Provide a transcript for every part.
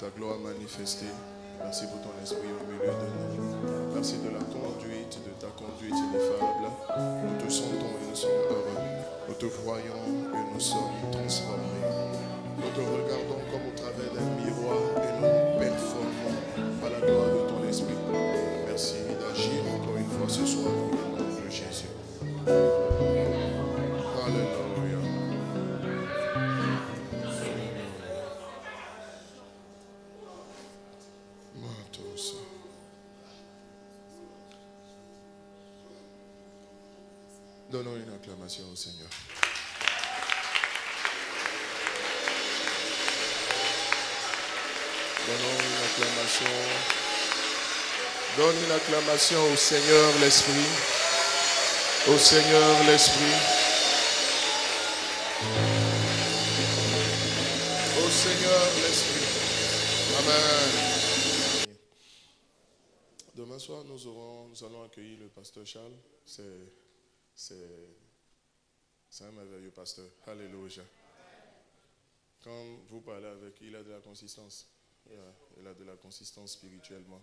ta gloire manifestée. Merci pour ton esprit au milieu de nous. Merci de la conduite, de ta conduite ineffable. Nous te sentons et nous sommes heureux. Nous te voyons et nous sommes transformés. Nous te regardons comme au travers d'un miroir et nous performons à la gloire de ton esprit. Merci d'agir encore une fois ce soir au nom de Jésus. Alléluia. Matos. Donnons une acclamation au Seigneur. Donnons une acclamation. Donne une acclamation au Seigneur l'Esprit. Au Seigneur l'Esprit. Au Seigneur l'Esprit. Amen. Demain soir, nous allons accueillir le pasteur Charles. C'est un merveilleux pasteur. Alléluia. Quand vous parlez avec lui, il a de la consistance. Il a de la consistance spirituellement.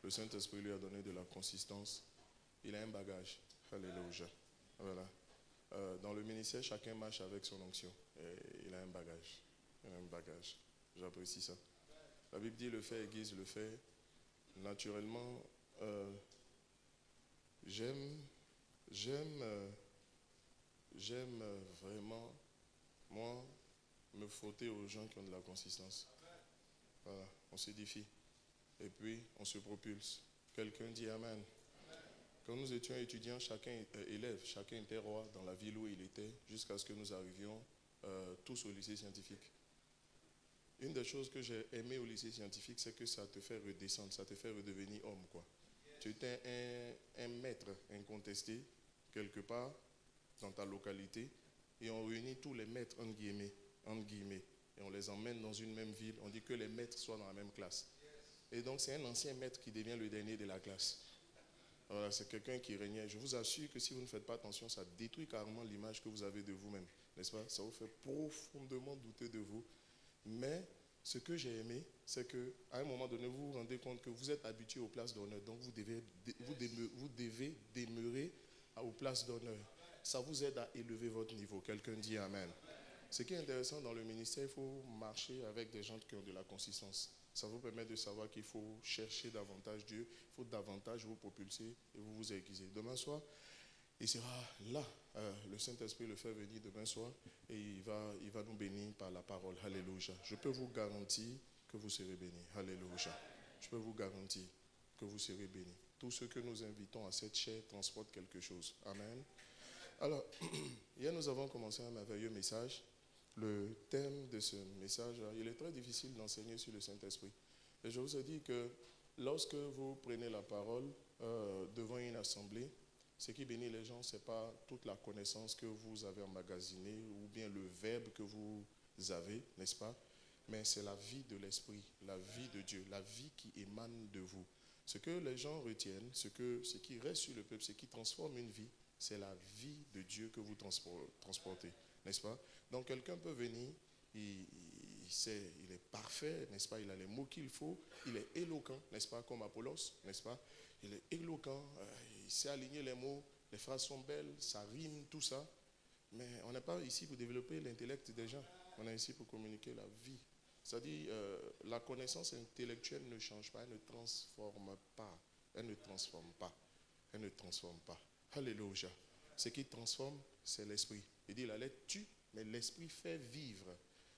Le Saint-Esprit lui a donné de la consistance. Il a un bagage. Alléluia. Voilà. Dans le ministère, chacun marche avec son onction. Et il a un bagage. Il a un bagage. J'apprécie ça. La Bible dit le fait aiguise le fait. Naturellement, j'aime vraiment, moi, me frotter aux gens qui ont de la consistance. Voilà, on s'édifie. Et puis, on se propulse. Quelqu'un dit Amen. Quand nous étions étudiants, chacun élève, chacun était roi dans la ville où il était, jusqu'à ce que nous arrivions tous au lycée scientifique. Une des choses que j'ai aimé au lycée scientifique, c'est que ça te fait redescendre, ça te fait redevenir homme, quoi. Tu étais un maître incontesté, quelque part, dans ta localité, et on réunit tous les maîtres, entre guillemets, et on les emmène dans une même ville. On dit que les maîtres soient dans la même classe. Et donc, c'est un ancien maître qui devient le dernier de la classe. Voilà, c'est quelqu'un qui régnait. Je vous assure que si vous ne faites pas attention, ça détruit carrément l'image que vous avez de vous-même, n'est-ce pas? Ça vous fait profondément douter de vous. Mais ce que j'ai aimé, c'est qu'à un moment donné, vous vous rendez compte que vous êtes habitué aux places d'honneur. Donc, vous devez demeurer aux places d'honneur. Ça vous aide à élever votre niveau. Quelqu'un dit Amen. Ce qui est intéressant dans le ministère, il faut marcher avec des gens qui ont de la consistance. Ça vous permet de savoir qu'il faut chercher davantage Dieu, il faut davantage vous propulser et vous vous aiguiser. Demain soir, il sera là. Le Saint-Esprit le fait venir demain soir et il va nous bénir par la parole. Alléluia. Je peux vous garantir que vous serez bénis. Alléluia. Je peux vous garantir que vous serez bénis. Tous ceux que nous invitons à cette chaire transportent quelque chose. Amen. Alors, hier nous avons commencé un merveilleux message. Le thème de ce message, il est très difficile d'enseigner sur le Saint-Esprit. Et je vous ai dit que lorsque vous prenez la parole devant une assemblée, ce qui bénit les gens, ce n'est pas toute la connaissance que vous avez emmagasinée ou bien le verbe que vous avez, n'est-ce pas? Mais c'est la vie de l'Esprit, la vie de Dieu, la vie qui émane de vous. Ce que les gens retiennent, ce qui reste sur le peuple, ce qui transforme une vie, c'est la vie de Dieu que vous transportez, n'est-ce pas? Donc quelqu'un peut venir, il est parfait, n'est-ce pas? Il a les mots qu'il faut, il est éloquent, n'est-ce pas? Comme Apollos, n'est-ce pas? Il est éloquent, il sait aligner les mots, les phrases sont belles, ça rime, tout ça. Mais on n'est pas ici pour développer l'intellect des gens, on est ici pour communiquer la vie. C'est-à-dire, la connaissance intellectuelle ne change pas, elle ne transforme pas. Elle ne transforme pas. Elle ne transforme pas. Alléluia. Ce qui transforme, c'est l'esprit. Il dit la lettre tue, mais l'esprit fait vivre.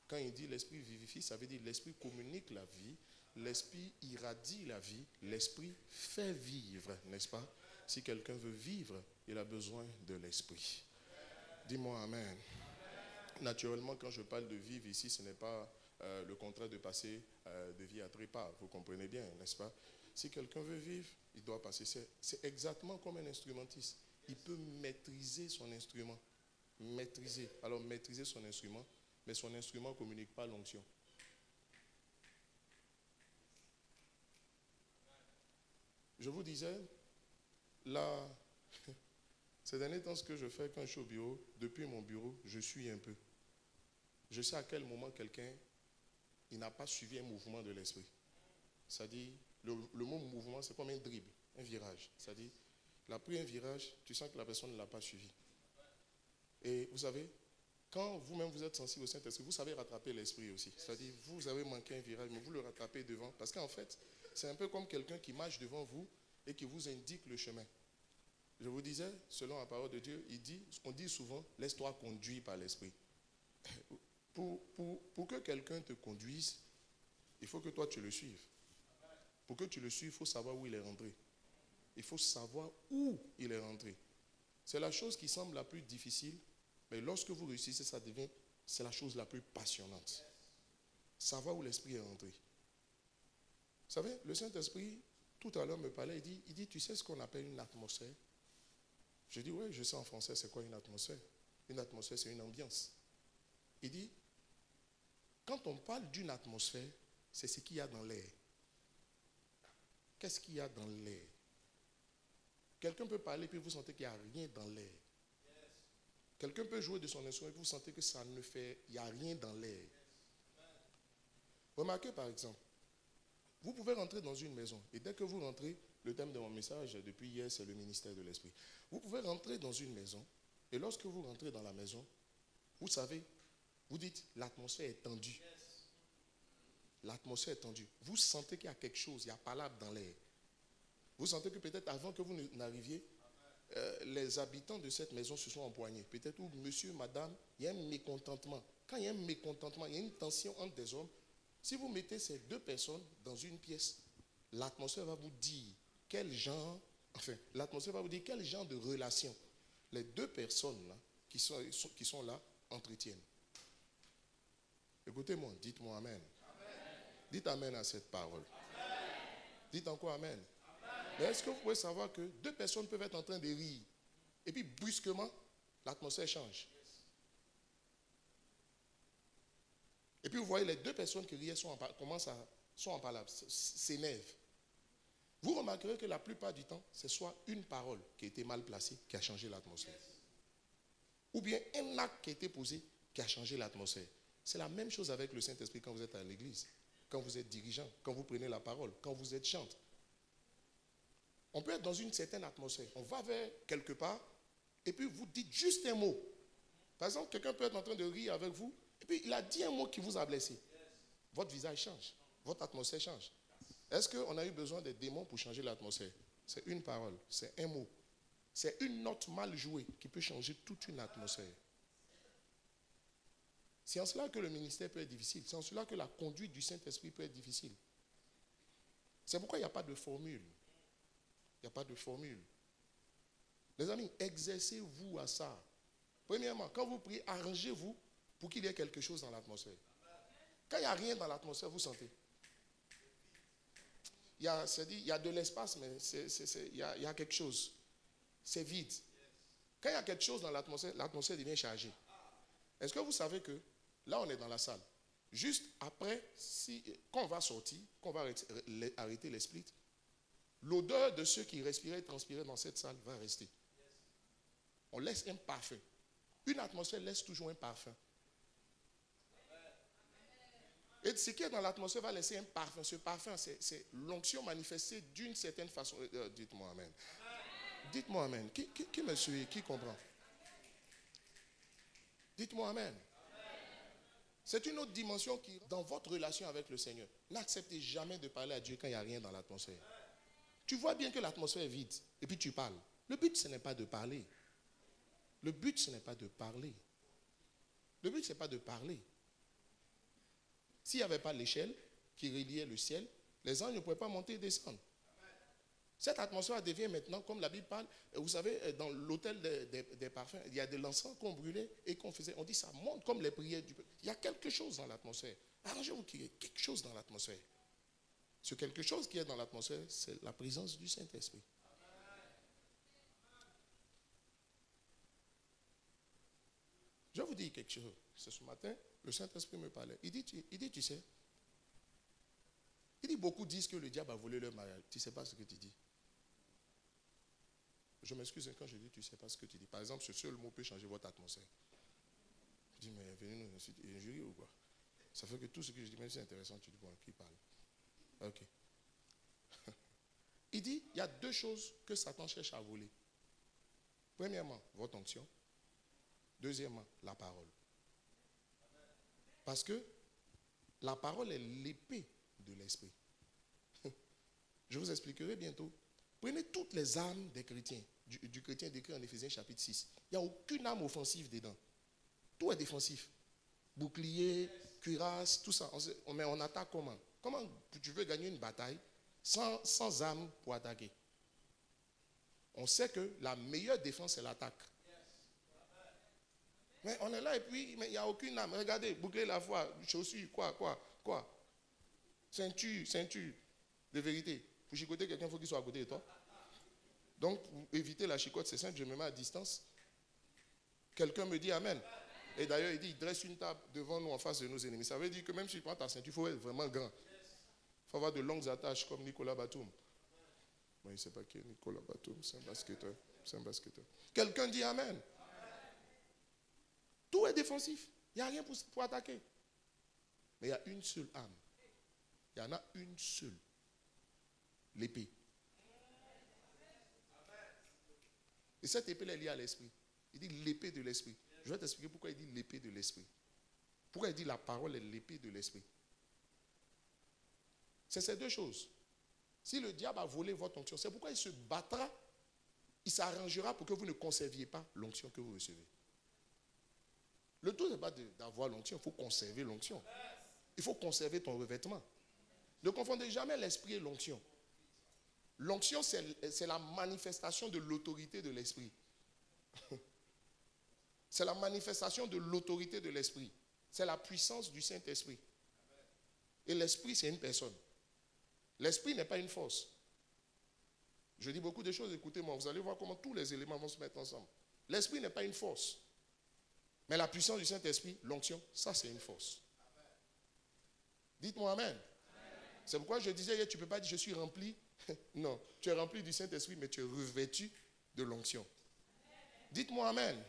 Quand il dit l'esprit vivifie, ça veut dire l'esprit communique la vie, l'esprit irradie la vie, l'esprit fait vivre, n'est-ce pas? Si quelqu'un veut vivre, il a besoin de l'esprit. Dis-moi Amen. Naturellement, quand je parle de vivre ici, ce n'est pas le contraire de passer de vie à trépas. Vous comprenez bien, n'est-ce pas? Si quelqu'un veut vivre, il doit passer. C'est exactement comme un instrumentiste. Il peut maîtriser son instrument. Maîtriser. Alors, maîtriser son instrument, mais son instrument ne communique pas l'onction. Je vous disais, là, ces derniers temps, ce que je fais quand je suis au bureau, depuis mon bureau, je suis un peu. Je sais à quel moment quelqu'un il n'a pas suivi un mouvement de l'esprit. C'est-à-dire, le mot mouvement, c'est comme un dribble, un virage. C'est-à-dire, il a pris un virage, tu sens que la personne ne l'a pas suivi. Et vous savez, quand vous-même vous êtes sensible au Saint-Esprit, vous savez rattraper l'esprit aussi. C'est-à-dire, vous avez manqué un virage, mais vous le rattrapez devant. Parce qu'en fait, c'est un peu comme quelqu'un qui marche devant vous et qui vous indique le chemin. Je vous disais, selon la parole de Dieu, on dit souvent, laisse-toi conduire par l'esprit. Pour que quelqu'un te conduise, il faut que toi tu le suives. Pour que tu le suives, il faut savoir où il est rentré. Il faut savoir où il est rentré. C'est la chose qui semble la plus difficile, mais lorsque vous réussissez, c'est la chose la plus passionnante. Savoir où l'esprit est rentré. Vous savez, le Saint-Esprit, tout à l'heure me parlait, il dit, tu sais ce qu'on appelle une atmosphère? Je dis, oui, je sais en français, c'est quoi une atmosphère? Une atmosphère, c'est une ambiance. Il dit, quand on parle d'une atmosphère, c'est ce qu'il y a dans l'air. Qu'est-ce qu'il y a dans l'air? Quelqu'un peut parler puis vous sentez qu'il n'y a rien dans l'air. Quelqu'un peut jouer de son instrument et vous sentez que il n'y a rien dans l'air. Remarquez par exemple, vous pouvez rentrer dans une maison et dès que vous rentrez, le thème de mon message depuis hier, c'est le ministère de l'esprit. Vous pouvez rentrer dans une maison et lorsque vous rentrez dans la maison, vous savez, vous dites, l'atmosphère est tendue. L'atmosphère est tendue. Vous sentez qu'il y a quelque chose, il y a palabre dans l'air. Vous sentez que peut-être avant que vous n'arriviez, les habitants de cette maison se sont empoignés. Peut-être où monsieur, madame, il y a un mécontentement. Quand il y a un mécontentement, il y a une tension entre des hommes. Si vous mettez ces deux personnes dans une pièce, l'atmosphère va vous dire quel genre de relation les deux personnes là, qui sont là entretiennent. Écoutez-moi, dites-moi amen. Dites amen à cette parole. Dites encore amen. Mais est-ce que vous pouvez savoir que deux personnes peuvent être en train de rire et puis brusquement, l'atmosphère change. Et puis vous voyez les deux personnes qui riaient sont en palabre, s'énervent. Vous remarquerez que la plupart du temps, c'est soit une parole qui a été mal placée qui a changé l'atmosphère. Ou bien un acte qui a été posé qui a changé l'atmosphère. C'est la même chose avec le Saint-Esprit quand vous êtes à l'église, quand vous êtes dirigeant, quand vous prenez la parole, quand vous êtes chante. On peut être dans une certaine atmosphère. On va vers quelque part et puis vous dites juste un mot. Par exemple, quelqu'un peut être en train de rire avec vous et puis il a dit un mot qui vous a blessé. Votre visage change. Votre atmosphère change. Est-ce qu'on a eu besoin des démons pour changer l'atmosphère? C'est une parole, c'est un mot. C'est une note mal jouée qui peut changer toute une atmosphère. C'est en cela que le ministère peut être difficile. C'est en cela que la conduite du Saint-Esprit peut être difficile. C'est pourquoi il n'y a pas de formule. Il n'y a pas de formule. Les amis, exercez-vous à ça. Premièrement, quand vous priez, arrangez-vous pour qu'il y ait quelque chose dans l'atmosphère. Quand il n'y a rien dans l'atmosphère, vous sentez. Il y a de l'espace, mais il y a quelque chose. C'est vide. Quand il y a quelque chose dans l'atmosphère devient chargée. Est-ce que vous savez que là, on est dans la salle. Juste après, quand on va sortir, quand on va arrêter les splits, l'odeur de ceux qui respiraient et transpiraient dans cette salle va rester. On laisse un parfum. Une atmosphère laisse toujours un parfum. Et ce qui est dans l'atmosphère va laisser un parfum. Ce parfum, c'est l'onction manifestée d'une certaine façon. Dites-moi amen. Dites-moi amen. Qui me suit? Qui comprend? Dites-moi amen. C'est une autre dimension qui, dans votre relation avec le Seigneur, n'acceptez jamais de parler à Dieu quand il n'y a rien dans l'atmosphère. Tu vois bien que l'atmosphère est vide et puis tu parles. Le but, ce n'est pas de parler. Le but, ce n'est pas de parler. Le but, ce n'est pas de parler. S'il n'y avait pas l'échelle qui reliait le ciel, les anges ne pouvaient pas monter et descendre. Cette atmosphère devient maintenant, comme la Bible parle, vous savez, dans l'autel des parfums, il y a de l'encens qu'on brûlait et qu'on faisait. On dit ça monte comme les prières du peuple. Il y a quelque chose dans l'atmosphère. Arrangez-vous qu'il y ait quelque chose dans l'atmosphère. Ce quelque chose qui est dans l'atmosphère, c'est la présence du Saint-Esprit. Je vais vous dire quelque chose. C'est ce matin, le Saint-Esprit me parlait. Il dit, tu sais, beaucoup disent que le diable a volé leur mariage. Tu ne sais pas ce que tu dis. Je m'excuse quand je dis tu ne sais pas ce que tu dis. Par exemple, ce seul mot peut changer votre atmosphère. Je dis, mais venez nous injurer ou quoi? Ça fait que tout ce que je dis, même si c'est intéressant, tu dis, bon, qui parle? Ok. Il dit, il y a deux choses que Satan cherche à voler. Premièrement, votre onction. Deuxièmement, la parole. Parce que la parole est l'épée de l'esprit. Je vous expliquerai bientôt. Prenez toutes les armes des chrétiens, du chrétien décrit en Éphésiens chapitre 6. Il n'y a aucune arme offensive dedans. Tout est défensif. Bouclier, cuirasse, tout ça. Mais on attaque comment? Comment tu veux gagner une bataille sans armes pour attaquer? On sait que la meilleure défense, c'est l'attaque. Mais on est là et puis il n'y a aucune arme. Regardez, bouclier la foi, chaussures, quoi? Ceinture de vérité. Pour chicoter quelqu'un, il faut qu'il soit à côté de toi. Donc, pour éviter la chicote, c'est simple, je me mets à distance. Quelqu'un me dit Amen. Et d'ailleurs, il dit, il dresse une table devant nous en face de nos ennemis. Ça veut dire que même si tu prends ta ceinture, il faut être vraiment grand. Il faut avoir de longues attaches comme Nicolas Batum. Moi, il ne sait pas qui est Nicolas Batum, c'est un basketteur. Quelqu'un dit Amen. Tout est défensif. Il n'y a rien pour attaquer. Mais il y a une seule âme. Il y en a une seule. L'épée. Et cette épée est liée à l'esprit. Il dit l'épée de l'esprit. Je vais t'expliquer pourquoi il dit l'épée de l'esprit. Pourquoi il dit la parole est l'épée de l'esprit. C'est ces deux choses. Si le diable a volé votre onction, c'est pourquoi il se battra, il s'arrangera pour que vous ne conserviez pas l'onction que vous recevez. Le tout n'est pas d'avoir l'onction, il faut conserver l'onction. Il faut conserver ton revêtement. Ne confondez jamais l'esprit et l'onction. L'onction, c'est la manifestation de l'autorité de l'esprit. C'est la manifestation de l'autorité de l'esprit. C'est la puissance du Saint-Esprit. Et l'esprit, c'est une personne. L'esprit n'est pas une force. Je dis beaucoup de choses, écoutez-moi, vous allez voir comment tous les éléments vont se mettre ensemble. L'esprit n'est pas une force. Mais la puissance du Saint-Esprit, l'onction, ça c'est une force. Dites-moi Amen. C'est pourquoi je disais hier, tu ne peux pas dire je suis rempli. Non, tu es rempli du Saint-Esprit, mais tu es revêtu de l'onction. Dites-moi Amen.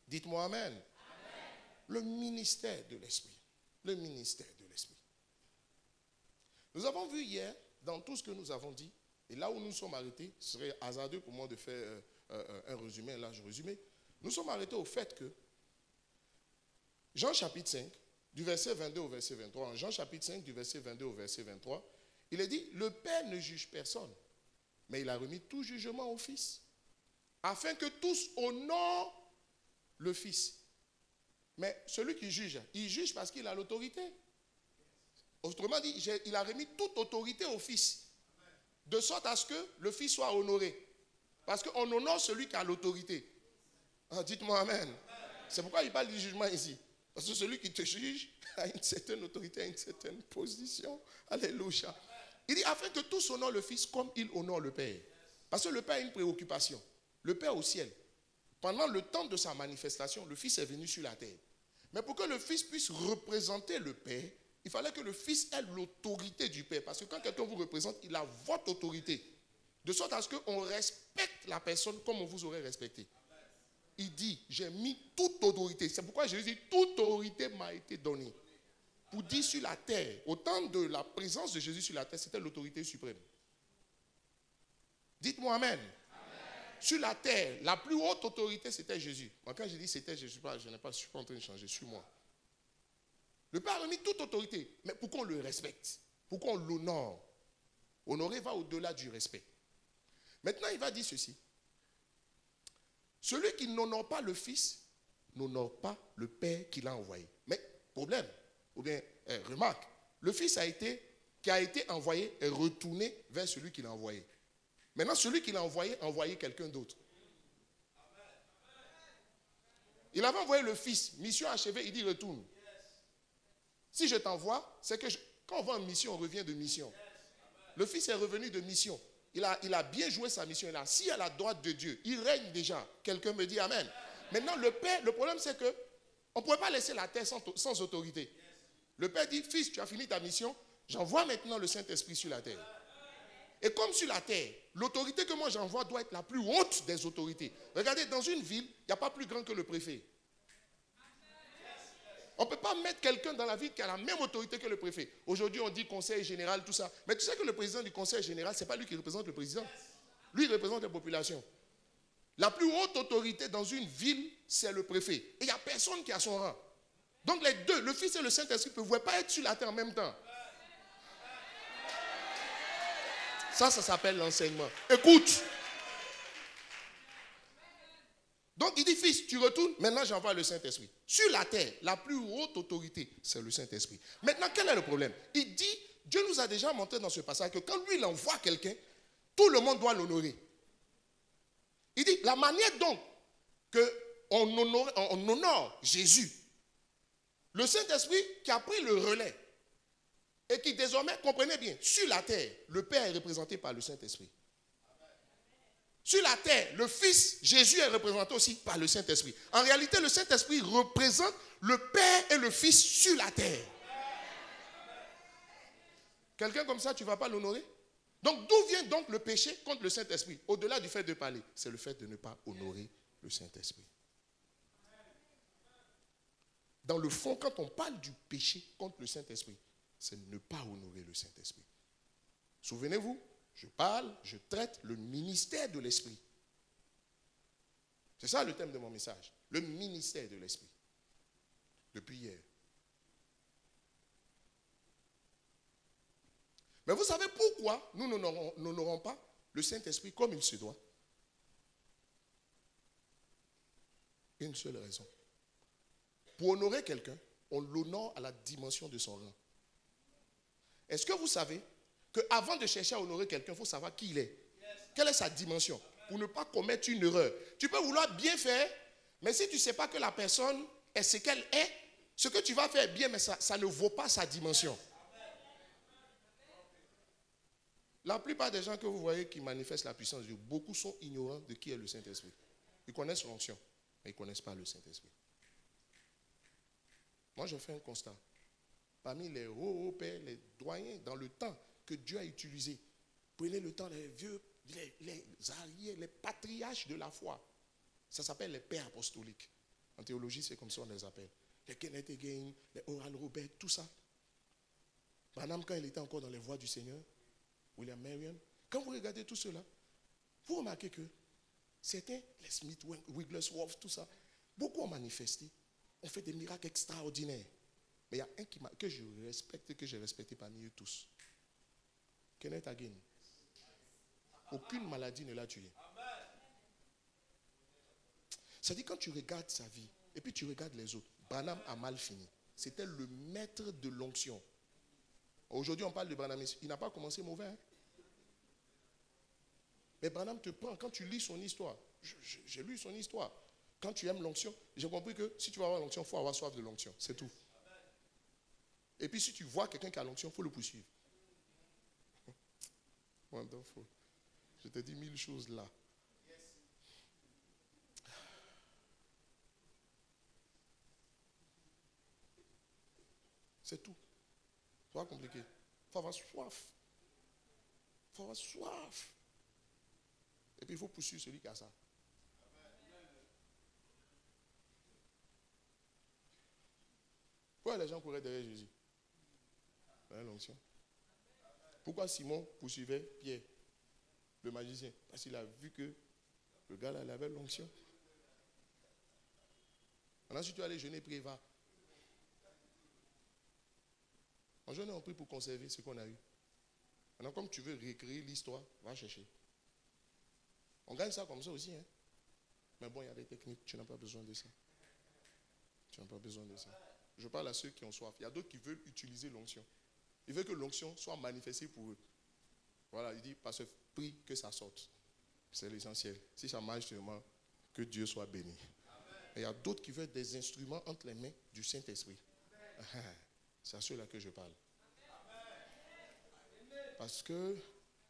Dites-moi Amen. Le ministère de l'Esprit. Le ministère de l'Esprit. Nous avons vu hier, dans tout ce que nous avons dit, et là où nous sommes arrêtés, ce serait hasardeux pour moi de faire un résumé, un large résumé. Nous sommes arrêtés au fait que Jean chapitre 5, du verset 22 au verset 23, en Jean chapitre 5, du verset 22 au verset 23, il est dit, le Père ne juge personne, mais il a remis tout jugement au Fils, afin que tous honorent le Fils. Mais celui qui juge, il juge parce qu'il a l'autorité. Autrement dit, il a remis toute autorité au Fils, de sorte à ce que le Fils soit honoré. Parce qu'on honore celui qui a l'autorité. Ah, dites-moi Amen. C'est pourquoi il parle du jugement ici. Parce que celui qui te juge a une certaine autorité, a une certaine position. Alléluia. Il dit, afin que tous honorent le Fils comme il honore le Père. Parce que le Père a une préoccupation. Le Père au ciel. Pendant le temps de sa manifestation, le Fils est venu sur la terre. Mais pour que le Fils puisse représenter le Père, il fallait que le Fils ait l'autorité du Père. Parce que quand quelqu'un vous représente, il a votre autorité. De sorte à ce qu'on respecte la personne comme on vous aurait respecté. Il dit, j'ai mis toute autorité. C'est pourquoi Jésus dit, toute autorité m'a été donnée. Pour dire sur la terre, au temps de la présence de Jésus sur la terre, c'était l'autorité suprême. Dites-moi Amen. Sur la terre, la plus haute autorité, c'était Jésus. Moi, quand je dis c'était Jésus, je ne suis pas en train de changer, suis-moi. Le Père a remis toute autorité, mais pour qu'on le respecte, pour qu'on l'honore. Honorer va au-delà du respect. Maintenant, il va dire ceci. Celui qui n'honore pas le Fils, n'honore pas le Père qui l'a envoyé. Mais, problème, ou bien, remarque, le Fils qui a été envoyé est retourné vers celui qui l'a envoyé. Maintenant, celui qui l'a envoyé quelqu'un d'autre. Il avait envoyé le Fils, mission achevée, il dit retourne. Si je t'envoie, c'est que quand on va en mission, on revient de mission. Le Fils est revenu de mission. Il a bien joué sa mission. Il a assis à la droite de Dieu. Il règne déjà. Quelqu'un me dit Amen. Maintenant, le Père, le problème c'est que on ne pouvait pas laisser la terre sans autorité. Le Père dit, Fils, tu as fini ta mission. J'envoie maintenant le Saint-Esprit sur la terre. Et comme sur la terre, l'autorité que moi j'envoie doit être la plus haute des autorités. Regardez, dans une ville, il n'y a pas plus grand que le préfet. On ne peut pas mettre quelqu'un dans la ville qui a la même autorité que le préfet. Aujourd'hui, on dit conseil général, tout ça. Mais tu sais que le président du conseil général, ce n'est pas lui qui représente le président. Lui, il représente la population. La plus haute autorité dans une ville, c'est le préfet. Et il n'y a personne qui a son rang. Donc les deux, le Fils et le Saint-Esprit, ne pouvaient pas être sur la terre en même temps. Ça s'appelle l'enseignement. Écoute. Donc il dit, Fils, tu retournes, maintenant j'envoie le Saint-Esprit. Sur la terre, la plus haute autorité, c'est le Saint-Esprit. Maintenant, quel est le problème? Il dit, Dieu nous a déjà montré dans ce passage que quand lui, il envoie quelqu'un, tout le monde doit l'honorer. Il dit, la manière donc qu'on honore Jésus, le Saint-Esprit qui a pris le relais et qui désormais, comprenez bien, sur la terre, le Père est représenté par le Saint-Esprit. Sur la terre, le Fils, Jésus est représenté aussi par le Saint-Esprit. En réalité, le Saint-Esprit représente le Père et le Fils sur la terre. Quelqu'un comme ça, tu ne vas pas l'honorer? Donc, d'où vient donc le péché contre le Saint-Esprit? Au-delà du fait de parler, c'est le fait de ne pas honorer le Saint-Esprit. Dans le fond, quand on parle du péché contre le Saint-Esprit, c'est ne pas honorer le Saint-Esprit. Souvenez-vous, je parle, je traite le ministère de l'Esprit. C'est ça le thème de mon message. Le ministère de l'Esprit. Depuis hier. Mais vous savez pourquoi nous n'honorons pas le Saint-Esprit comme il se doit? Une seule raison. Pour honorer quelqu'un, on l'honore à la dimension de son rang. Est-ce que vous savez qu'avant de chercher à honorer quelqu'un, il faut savoir qui il est? Quelle est sa dimension? Pour ne pas commettre une erreur. Tu peux vouloir bien faire, mais si tu ne sais pas que la personne est ce qu'elle est, ce que tu vas faire bien, mais ça ne vaut pas sa dimension. La plupart des gens que vous voyez qui manifestent la puissance de Dieu, beaucoup sont ignorants de qui est le Saint-Esprit. Ils connaissent l'onction, mais ils ne connaissent pas le Saint-Esprit. Moi, je fais un constat. Parmi les hauts pères, les doyens, dans le temps que Dieu a utilisé, prenez le temps, les vieux, les arrières, les patriarches de la foi. Ça s'appelle les pères apostoliques. En théologie, c'est comme ça on les appelle. Les Kenneth Hagin, les Oral Robert, tout ça. Branham, quand il était encore dans les voies du Seigneur, William Marion, quand vous regardez tout cela, vous remarquez que certains, les Smith, Wigglesworth, tout ça, beaucoup ont manifesté, ont fait des miracles extraordinaires. Mais il y a un que je respecte et que j'ai respecté parmi eux tous. Kenneth Hagin. Aucune maladie ne l'a tué. C'est-à-dire quand tu regardes sa vie et puis tu regardes les autres, Branham a mal fini. C'était le maître de l'onction. Aujourd'hui, on parle de Branham. Il n'a pas commencé mauvais. Hein? Mais Branham te prend. Quand tu lis son histoire, j'ai lu son histoire. Quand tu aimes l'onction, j'ai compris que si tu vas avoir l'onction, il faut avoir soif de l'onction. C'est tout. Et puis si tu vois quelqu'un qui a l'onction, il faut le poursuivre. Wonderful. Je te dis 1000 choses là. C'est tout. C'est pas compliqué. Il faut avoir soif. Il faut avoir soif. Et puis il faut poursuivre celui qui a ça. Pourquoi les gens couraient derrière Jésus? L'onction. Pourquoi Simon poursuivait Pierre, le magicien? Parce qu'il a vu que le gars là, il avait l'onction. Maintenant, si tu vas aller jeûner, prier, va. En jeûne, on prie pour conserver ce qu'on a eu. Maintenant, comme tu veux réécrire l'histoire, va chercher. On gagne ça comme ça aussi. Hein? Mais bon, il y a des techniques. Tu n'as pas besoin de ça. Tu n'as pas besoin de ça. Je parle à ceux qui ont soif. Il y a d'autres qui veulent utiliser l'onction. Ils veulent que l'onction soit manifestée pour eux. Voilà, il dit, parce que prie que ça sorte. C'est l'essentiel. Si ça marche, seulement, que Dieu soit béni. Et il y a d'autres qui veulent des instruments entre les mains du Saint-Esprit. C'est à ceux-là que je parle. Parce que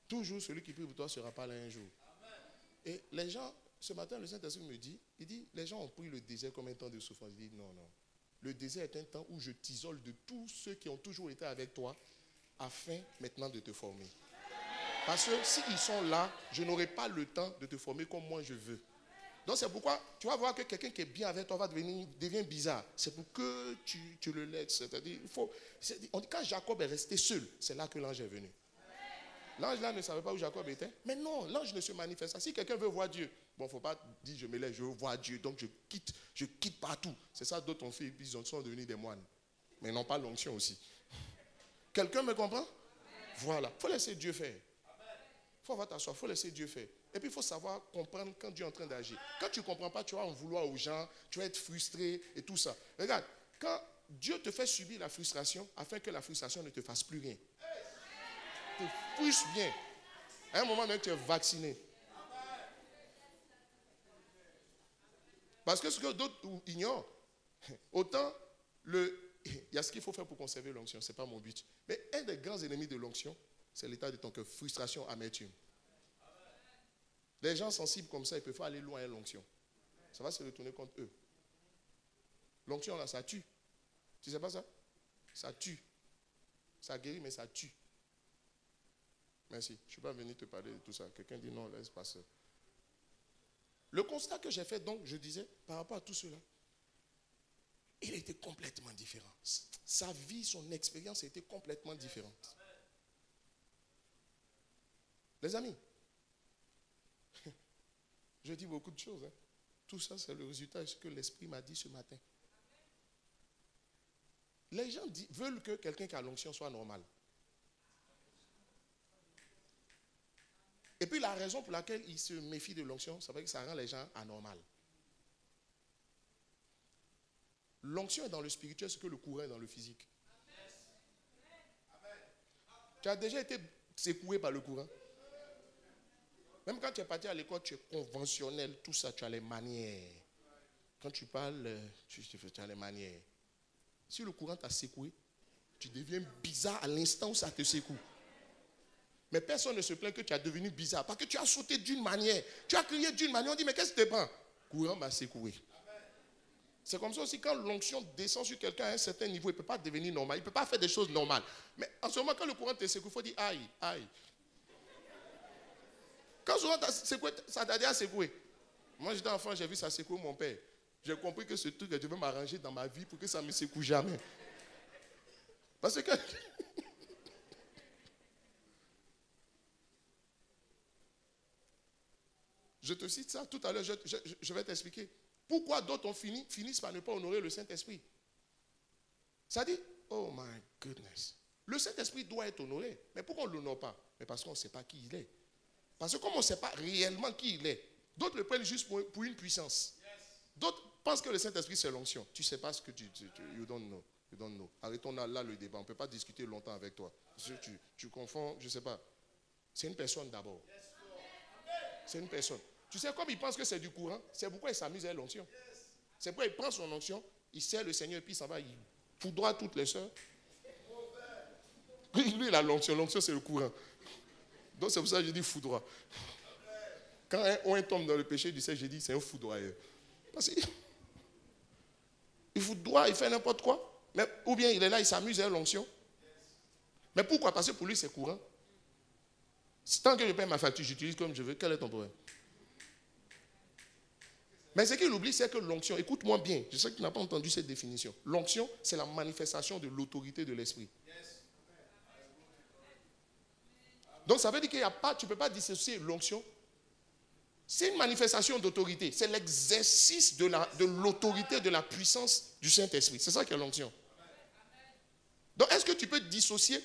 toujours celui qui prie pour toi sera pas là un jour. Et les gens, ce matin, le Saint-Esprit me dit, il dit, les gens ont pris le désert comme un temps de souffrance. Il dit, non, non. Le désert est un temps où je t'isole de tous ceux qui ont toujours été avec toi afin maintenant de te former. Parce que s'ils sont là, je n'aurai pas le temps de te former comme moi je veux. Donc c'est pourquoi tu vas voir que quelqu'un qui est bien avec toi devient bizarre. C'est pour que tu le laisses. C'est-à-dire, on dit quand Jacob est resté seul, c'est là que l'ange est venu. L'ange là ne savait pas où Jacob était. Mais non, l'ange ne se manifeste pas. Si quelqu'un veut voir Dieu, bon, il ne faut pas dire je me lève, je veux voir Dieu, donc je quitte partout. C'est ça d'autres ont fait, puis ils sont devenus des moines. Mais ils n'ont pas l'onction aussi. Quelqu'un me comprend? Voilà. Il faut laisser Dieu faire. Il faut avoir ta soif, il faut laisser Dieu faire. Et puis il faut savoir comprendre quand Dieu est en train d'agir. Quand tu ne comprends pas, tu vas en vouloir aux gens, tu vas être frustré et tout ça. Regarde, quand Dieu te fait subir la frustration, afin que la frustration ne te fasse plus rien. Tu te frustres bien. À un moment même, tu es vacciné. Parce que ce que d'autres ignorent, autant il y a ce qu'il faut faire pour conserver l'onction, ce n'est pas mon but. Mais un des grands ennemis de l'onction, c'est l'état de ton cœur, frustration, amertume. Les gens sensibles comme ça, ils peuvent aller loin à l'onction. Ça va se retourner contre eux. L'onction là, ça tue. Tu ne sais pas ça? Ça tue. Ça guérit, mais ça tue. Merci. Je ne suis pas venu te parler de tout ça. Quelqu'un dit non, laisse passer. Le constat que j'ai fait, donc, je disais, par rapport à tout cela, il était complètement différent. Sa vie, son expérience était complètement différente. Les amis, je dis beaucoup de choses. Hein. Tout ça, c'est le résultat de ce que l'Esprit m'a dit ce matin. Les gens veulent que quelqu'un qui a l'onction soit normal. Et puis la raison pour laquelle ils se méfient de l'onction, c'est parce que ça rend les gens anormaux. L'onction est dans le spirituel ce que le courant est dans le physique. Tu as déjà été secoué par le courant? Même quand tu es parti à l'école, tu es conventionnel, tout ça, tu as les manières. Quand tu parles, tu as les manières. Si le courant t'a secoué, tu deviens bizarre à l'instant où ça te secoue. Mais personne ne se plaint que tu as devenu bizarre. Parce que tu as sauté d'une manière. Tu as crié d'une manière. On dit, mais qu'est-ce qui te prend? Le courant m'a secoué. C'est comme ça aussi, quand l'onction descend sur quelqu'un à un certain niveau, il ne peut pas devenir normal. Il ne peut pas faire des choses normales. Mais en ce moment, quand le courant te secoue, il faut dire, aïe, aïe. Quand souvent ça t'a déjà secoué. Moi, j'étais enfant, j'ai vu ça secouer mon père. J'ai compris que ce truc, je devais m'arranger dans ma vie pour que ça ne me secoue jamais. Parce que... Je te cite ça tout à l'heure, je vais t'expliquer. Pourquoi d'autres finissent par ne pas honorer le Saint-Esprit? Ça dit, oh my goodness. Le Saint-Esprit doit être honoré. Mais pourquoi on ne l'honore pas? Mais parce qu'on ne sait pas qui il est. Parce que comme on ne sait pas réellement qui il est, d'autres le prennent juste pour une puissance. D'autres pensent que le Saint-Esprit c'est l'onction. Tu ne sais pas ce que you don't know. You don't know. Arrêtons là le débat. On ne peut pas discuter longtemps avec toi. Tu confonds, je ne sais pas. C'est une personne d'abord. C'est une personne. Tu sais, comme il pense que c'est du courant, c'est pourquoi il s'amuse à l'onction. C'est pourquoi il prend son onction, il sert le Seigneur et puis il s'en va, il foudroie toutes les sœurs. Lui, il a l'onction. L'onction, c'est le courant. Donc, c'est pour ça que je dis foudroie. Quand un tombe dans le péché, tu sais, je dis c'est un foudroyeur. Parce qu'il foudroie, il fait n'importe quoi. Mais, ou bien il est là, il s'amuse à l'onction. Mais pourquoi? Parce que pour lui, c'est courant. Tant que je paye ma facture, j'utilise comme je veux. Quel est ton problème? Mais ce qu'il oublie, c'est que l'onction, écoute-moi bien, je sais que tu n'as pas entendu cette définition. L'onction, c'est la manifestation de l'autorité de l'esprit. Donc ça veut dire qu'il n'y a pas, tu ne peux pas dissocier l'onction. C'est une manifestation d'autorité. C'est l'exercice de l'autorité, de la puissance du Saint-Esprit. C'est ça qu'est l'onction. Donc est-ce que tu peux dissocier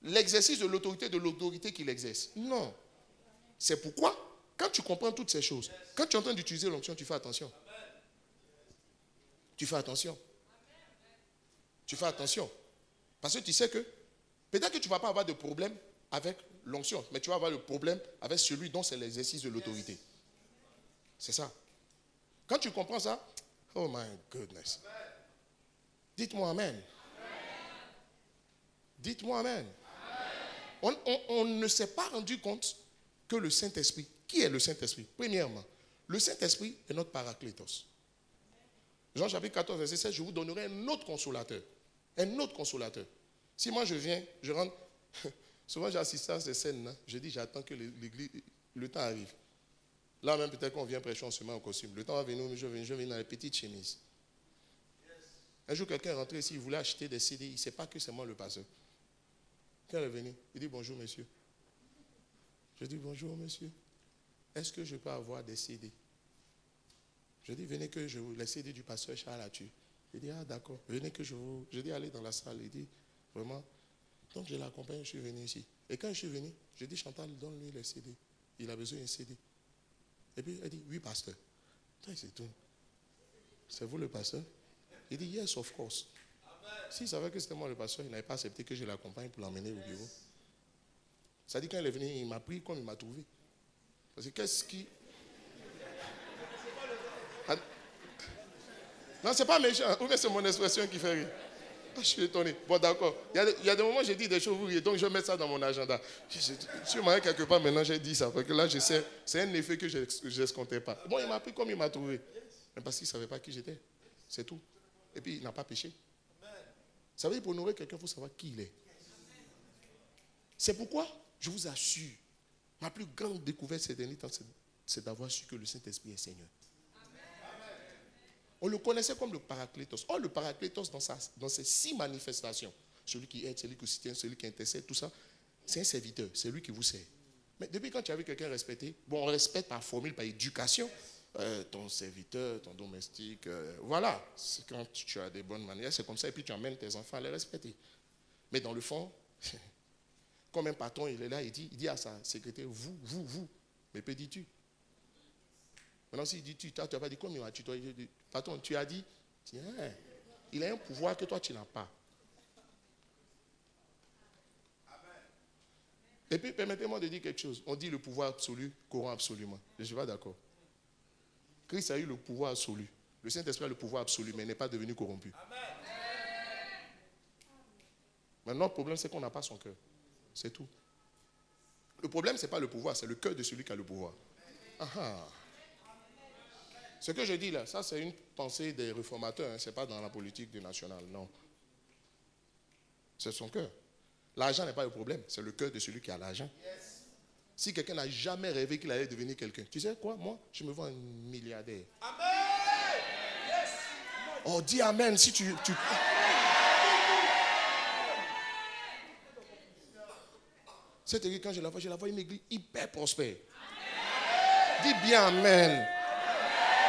l'exercice de l'autorité qu'il exerce? Non. C'est pourquoi, quand tu comprends toutes ces choses, quand tu es en train d'utiliser l'onction, tu fais attention. Tu fais attention. Tu fais attention. Parce que tu sais que peut-être que tu ne vas pas avoir de problème avec l'onction, mais tu vas avoir le problème avec celui dont c'est l'exercice de l'autorité. C'est ça. Quand tu comprends ça, oh my goodness. Dites-moi amen. Dites-moi amen. On ne s'est pas rendu compte que le Saint-Esprit, qui est le Saint-Esprit? Premièrement, le Saint-Esprit est notre paraclétos. Jean chapitre 14, verset 16, je vous donnerai un autre consolateur. Un autre consolateur. Si moi je viens, je rentre, souvent j'ai assisté à ces scènes-là, je dis j'attends que l'église, le temps arrive. Là même, peut-être qu'on vient prêcher, on se met en costume. Le temps va venir où je vais dans les petites chemises. Un jour, quelqu'un est rentré ici, il voulait acheter des CD. Il ne sait pas que c'est moi le pasteur. Quand il est venu, il dit bonjour monsieur. Je dis bonjour monsieur. Est-ce que je peux avoir des CD? Je dis venez que je vous... Les CD du pasteur Charles là-dessus. Il dit ah d'accord. Venez que je vous... Je dis allez dans la salle. Il dit vraiment. Donc je l'accompagne, je suis venu ici. Et quand je suis venu, je dis Chantal, donne-lui les CD. Il a besoin d'un CD. Et puis elle dit oui pasteur. Toi c'est tout. C'est vous le pasteur? Il dit yes of course. S'il savait que c'était moi le pasteur, il n'avait pas accepté que je l'accompagne pour l'emmener au bureau. Ça dit quand il est venu, il m'a pris comme il m'a trouvé. Parce que qu'est-ce qui... Non, c'est pas méchant. Ou bien c'est mon expression qui fait rire. Je suis étonné. Bon, d'accord. Il y a des moments où j'ai dit des choses, vous riez, donc je vais mettre ça dans mon agenda. Je suis marié quelque part, maintenant j'ai dit ça. Parce que là, je sais, c'est un effet que je n'escomptais pas. Bon, il m'a pris comme il m'a trouvé. Mais parce qu'il ne savait pas qui j'étais. C'est tout. Et puis, il n'a pas péché. Ça veut dire pour honorer quelqu'un, il faut savoir qui il est. C'est pourquoi, je vous assure, ma plus grande découverte ces derniers temps, c'est d'avoir su que le Saint-Esprit est Seigneur. On le connaissait comme le Paraclétos. Oh, le Paraclétos, dans ses 6 manifestations, celui qui aide, celui qui soutient, celui qui intercède, tout ça, c'est un serviteur, c'est lui qui vous sert. Mais depuis quand tu as vu quelqu'un respecter, bon, on respecte par formule, par éducation, ton serviteur, ton domestique, voilà. C'est quand tu as des bonnes manières, c'est comme ça, et puis tu emmènes tes enfants à les respecter. Mais dans le fond, comme un patron, il est là, il dit à sa secrétaire, vous, mais peu dis-tu. Maintenant, s'il dit tu n'as pas dit comme il m'a tutoyé, patron, tu as dit, tiens, il a un pouvoir que toi tu n'as pas. Et puis, permettez-moi de dire quelque chose. On dit le pouvoir absolu corrompt absolument. Je ne suis pas d'accord. Christ a eu le pouvoir absolu. Le Saint-Esprit a le pouvoir absolu, mais il n'est pas devenu corrompu. Maintenant, le problème, c'est qu'on n'a pas son cœur. C'est tout. Le problème, ce n'est pas le pouvoir, c'est le cœur de celui qui a le pouvoir. Ah. Ce que je dis là, ça c'est une pensée des réformateurs, hein, ce n'est pas dans la politique du national, non. C'est son cœur. L'argent n'est pas le problème, c'est le cœur de celui qui a l'argent. Si quelqu'un n'a jamais rêvé qu'il allait devenir quelqu'un, tu sais quoi, moi, je me vois un milliardaire. Amen. Oh, dis Amen si tu... Cette église, quand je la vois une église hyper prospère. Amen. Dis bien Amen.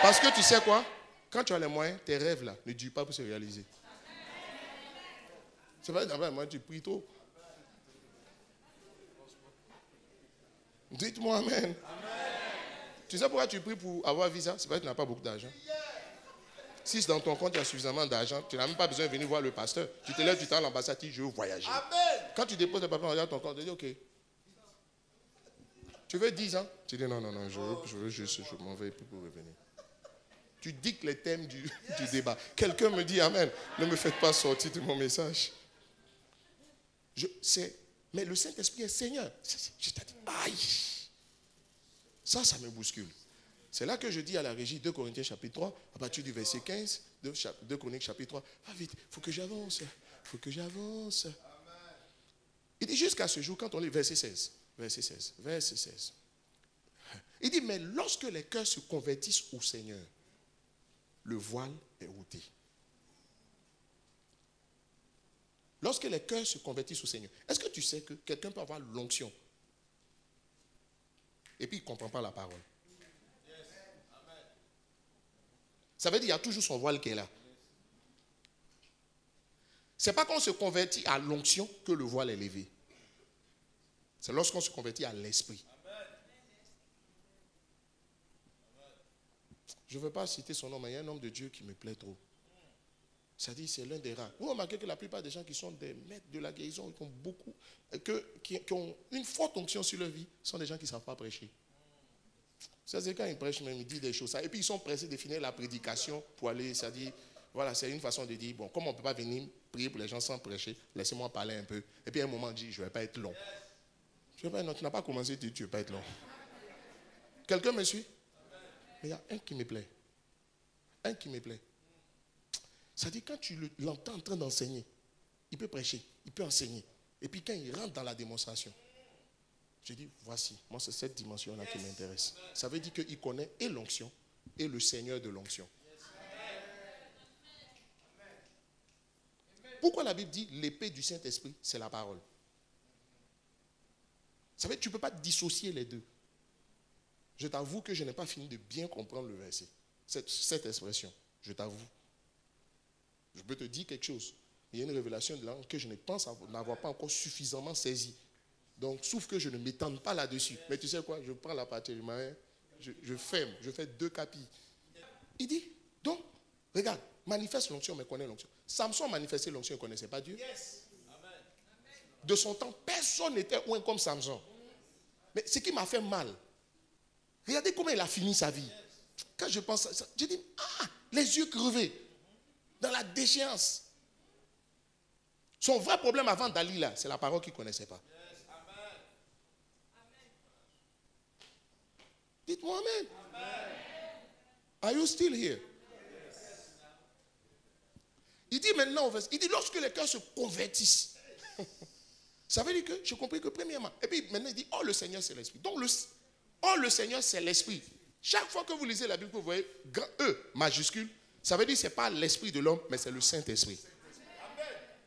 Parce que tu sais quoi? Quand tu as les moyens, tes rêves là ne durent pas pour se réaliser. C'est pas d'abord, moi tu pries tôt. Dites-moi Amen. Tu sais pourquoi tu pries pour avoir visa? C'est parce que tu n'as pas beaucoup d'argent. Si dans ton compte il y a suffisamment d'argent, tu n'as même pas besoin de venir voir le pasteur. Tu te lèves, tu t'en à l'ambassade, tu dis je veux voyager. Amen. Quand tu déposes le papier, on regarde ton compte, tu dis ok. Tu veux 10 ans? Tu dis non, je m'en vais pour revenir. Tu dictes les thèmes du débat. Quelqu'un me dit Amen. Ne me faites pas sortir de mon message. Mais le Saint-Esprit est Seigneur. Je t'ai dit, aïe. Ça me bouscule. C'est là que je dis à la régie 2 Corinthiens chapitre 3, à partir du verset 15, 2 Corinthiens chapitre 3, va vite, il faut que j'avance. Il dit jusqu'à ce jour, quand on lit verset 16. Il dit, mais lorsque les cœurs se convertissent au Seigneur, le voile est ôté. Lorsque les cœurs se convertissent au Seigneur, est-ce que tu sais que quelqu'un peut avoir l'onction et puis il ne comprend pas la parole? Ça veut dire qu'il y a toujours son voile qui est là. Ce n'est pas quand on se convertit à l'onction que le voile est levé. C'est lorsqu'on se convertit à l'esprit. Je ne veux pas citer son nom, mais il y a un homme de Dieu qui me plaît trop. C'est-à-dire c'est l'un des rares. Vous remarquez que la plupart des gens qui sont des maîtres de la guérison, qui ont une forte onction sur leur vie, sont des gens qui ne savent pas prêcher. C'est quand ils prêchent, même ils disent des choses. Et puis ils sont pressés de finir la prédication pour aller, c'est-à-dire, voilà, c'est une façon de dire, bon, comme on ne peut pas venir prier pour les gens sans prêcher, laissez-moi parler un peu. Et puis à un moment, on dit, je ne vais pas être long. Tu n'as pas commencé, tu ne veux pas être long. Quelqu'un me suit? Mais il y a un qui me plaît. C'est-à-dire quand tu l'entends en train d'enseigner, il peut prêcher, il peut enseigner. Et puis quand il rentre dans la démonstration, J'ai dit, voici, moi c'est cette dimension-là qui m'intéresse. Ça veut dire qu'il connaît et l'onction et le Seigneur de l'onction. Pourquoi la Bible dit l'épée du Saint-Esprit, c'est la parole? Ça veut dire que tu ne peux pas dissocier les deux. Je t'avoue que je n'ai pas fini de bien comprendre le verset. Cette expression, je t'avoue. Je peux te dire quelque chose. Il y a une révélation de langue que je ne pense n'avoir pas encore suffisamment saisie. Donc, sauf que je ne m'étende pas là-dessus. Mais tu sais quoi, je prends la partie du main, je ferme, je fais 2 capilles. Il dit, donc, regarde, manifeste l'onction, mais connaît l'onction. Samson manifestait l'onction, il ne connaissait pas Dieu. De son temps, personne n'était loin comme Samson. Mais ce qui m'a fait mal, regardez comment il a fini sa vie. Quand je pense à ça, je dis, les yeux crevés, dans la déchéance. Son vrai problème avant d'Ali, là, c'est la parole qu'il ne connaissait pas. Dites-moi amen. Are you still here? Il dit maintenant, il dit lorsque les cœurs se convertissent. Ça veut dire que j'ai compris que premièrement, et puis maintenant il dit, oh le Seigneur c'est l'Esprit. Donc le Seigneur c'est l'Esprit. Chaque fois que vous lisez la Bible, vous voyez grand E majuscule, ça veut dire que ce n'est pas l'Esprit de l'homme, mais c'est le Saint-Esprit.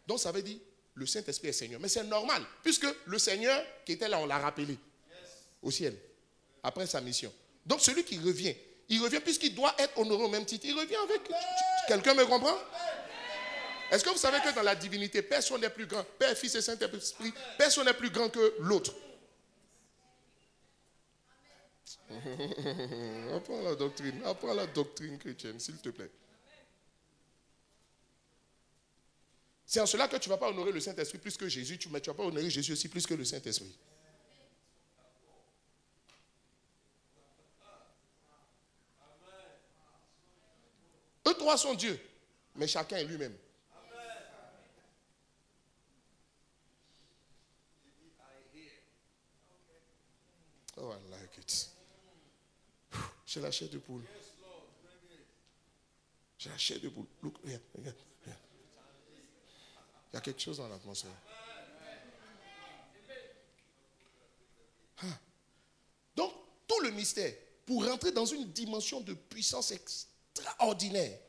Donc ça veut dire le Saint-Esprit est Seigneur. Mais c'est normal, puisque le Seigneur qui était là, on l'a rappelé au ciel, après sa mission. Donc celui qui revient, il revient puisqu'il doit être honoré au même titre. Il revient avec... Quelqu'un me comprend? Est-ce que vous savez que dans la divinité, personne n'est plus grand? Père, Fils et Saint-Esprit, personne n'est plus grand que l'autre. Apprends la doctrine chrétienne, s'il te plaît. C'est en cela que tu ne vas pas honorer le Saint-Esprit plus que Jésus, mais tu ne vas pas honorer Jésus aussi plus que le Saint-Esprit. Eux trois sont Dieu, mais chacun est lui-même. Oh, I like it. J'ai la chair de poule. J'ai la chair de poule. Look, regarde. Il y a quelque chose dans l'atmosphère. Donc, tout le mystère, pour rentrer dans une dimension de puissance extraordinaire,